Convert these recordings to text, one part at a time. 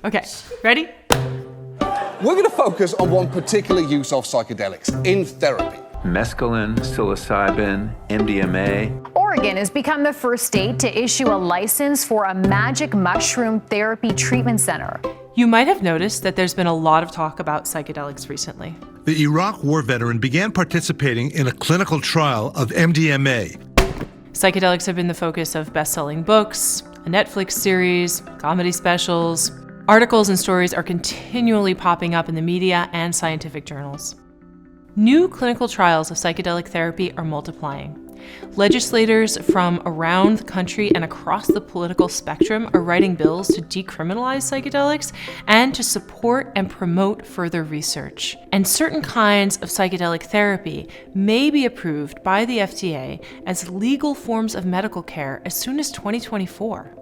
Okay, ready? We're going to focus on one particular use of psychedelics in therapy. Mescaline, psilocybin, MDMA. Oregon has become the first state to issue a license for a magic mushroom therapy treatment center. You might have noticed that there's been a lot of talk about psychedelics recently. The Iraq war veteran began participating in a clinical trial of MDMA. Psychedelics have been the focus of best-selling books, a Netflix series, comedy specials. Articles and stories are continually popping up in the media and scientific journals. New clinical trials of psychedelic therapy are multiplying. Legislators from around the country and across the political spectrum are writing bills to decriminalize psychedelics and to support and promote further research. And certain kinds of psychedelic therapy may be approved by the FDA as legal forms of medical care as soon as 2024.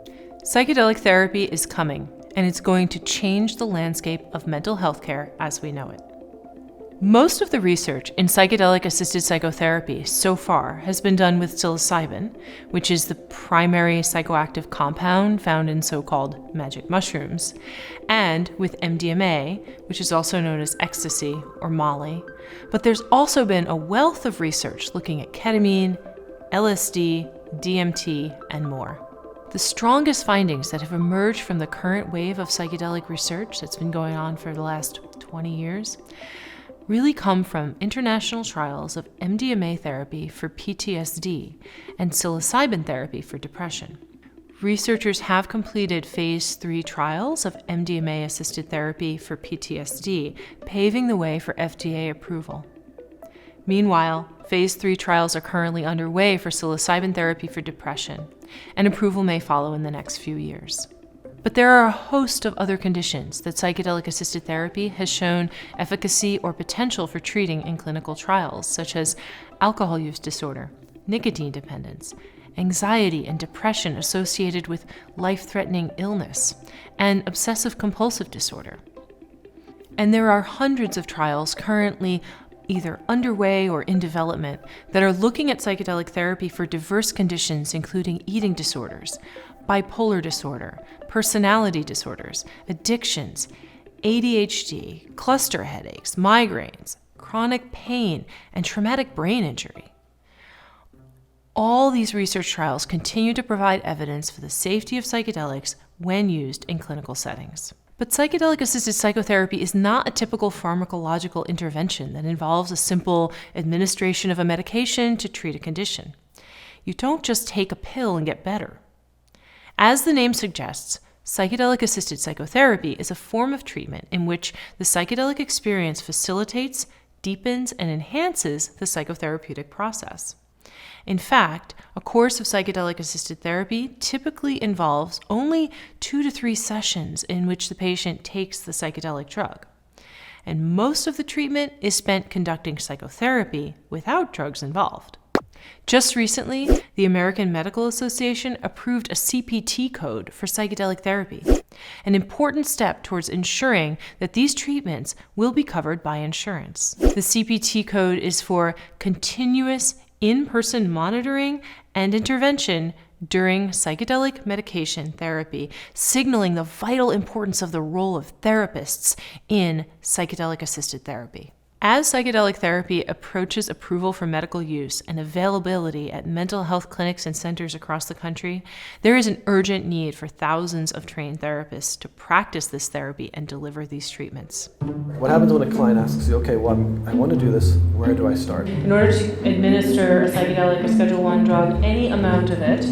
Psychedelic therapy is coming, and it's going to change the landscape of mental health care as we know it. Most of the research in psychedelic-assisted psychotherapy so far has been done with psilocybin, which is the primary psychoactive compound found in so-called magic mushrooms, and with MDMA, which is also known as ecstasy or Molly. But there's also been a wealth of research looking at ketamine, LSD, DMT, and more. The strongest findings that have emerged from the current wave of psychedelic research that's been going on for the last 20 years really come from international trials of MDMA therapy for PTSD and psilocybin therapy for depression. Researchers have completed phase 3 trials of MDMA-assisted therapy for PTSD, paving the way for FDA approval. Meanwhile, phase 3 trials are currently underway for psilocybin therapy for depression, and approval may follow in the next few years. But there are a host of other conditions that psychedelic-assisted therapy has shown efficacy or potential for treating in clinical trials, such as alcohol use disorder, nicotine dependence, anxiety and depression associated with life-threatening illness, and obsessive-compulsive disorder. And there are hundreds of trials currently either underway or in development that are looking at psychedelic therapy for diverse conditions including eating disorders, bipolar disorder, personality disorders, addictions, ADHD, cluster headaches, migraines, chronic pain, and traumatic brain injury. All these research trials continue to provide evidence for the safety of psychedelics when used in clinical settings. But psychedelic-assisted psychotherapy is not a typical pharmacological intervention that involves a simple administration of a medication to treat a condition. You don't just take a pill and get better. As the name suggests, psychedelic-assisted psychotherapy is a form of treatment in which the psychedelic experience facilitates, deepens, and enhances the psychotherapeutic process. In fact, a course of psychedelic-assisted therapy typically involves only 2 to 3 sessions in which the patient takes the psychedelic drug. And most of the treatment is spent conducting psychotherapy without drugs involved. Just recently, the American Medical Association approved a CPT code for psychedelic therapy, an important step towards ensuring that these treatments will be covered by insurance. The CPT code is for continuous in-person monitoring and intervention during psychedelic medication therapy, signaling the vital importance of the role of therapists in psychedelic-assisted therapy. As psychedelic therapy approaches approval for medical use and availability at mental health clinics and centers across the country, there is an urgent need for thousands of trained therapists to practice this therapy and deliver these treatments. What happens when a client asks you, okay, well, I want to do this, where do I start? In order to administer a psychedelic or Schedule I drug, any amount of it,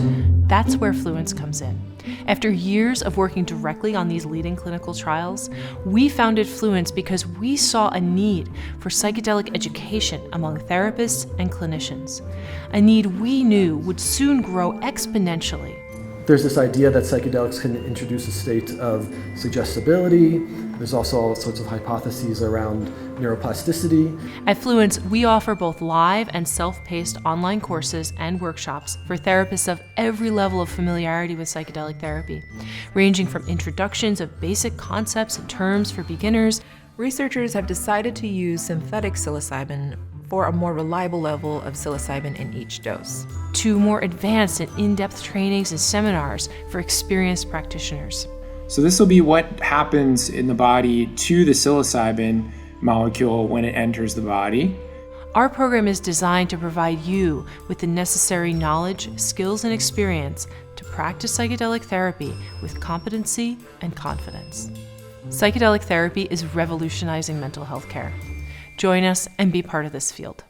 that's where Fluence comes in. After years of working directly on these leading clinical trials, we founded Fluence because we saw a need for psychedelic education among therapists and clinicians, a need we knew would soon grow exponentially. There's this idea that psychedelics can introduce a state of suggestibility. There's also all sorts of hypotheses around neuroplasticity. At Fluence, we offer both live and self-paced online courses and workshops for therapists of every level of familiarity with psychedelic therapy, ranging from introductions of basic concepts and terms for beginners. Researchers have decided to use synthetic psilocybin for a more reliable level of psilocybin in each dose, to more advanced and in-depth trainings and seminars for experienced practitioners. So this will be what happens in the body to the psilocybin molecule when it enters the body. Our program is designed to provide you with the necessary knowledge, skills, and experience to practice psychedelic therapy with competency and confidence. Psychedelic therapy is revolutionizing mental health care. Join us and be part of this field.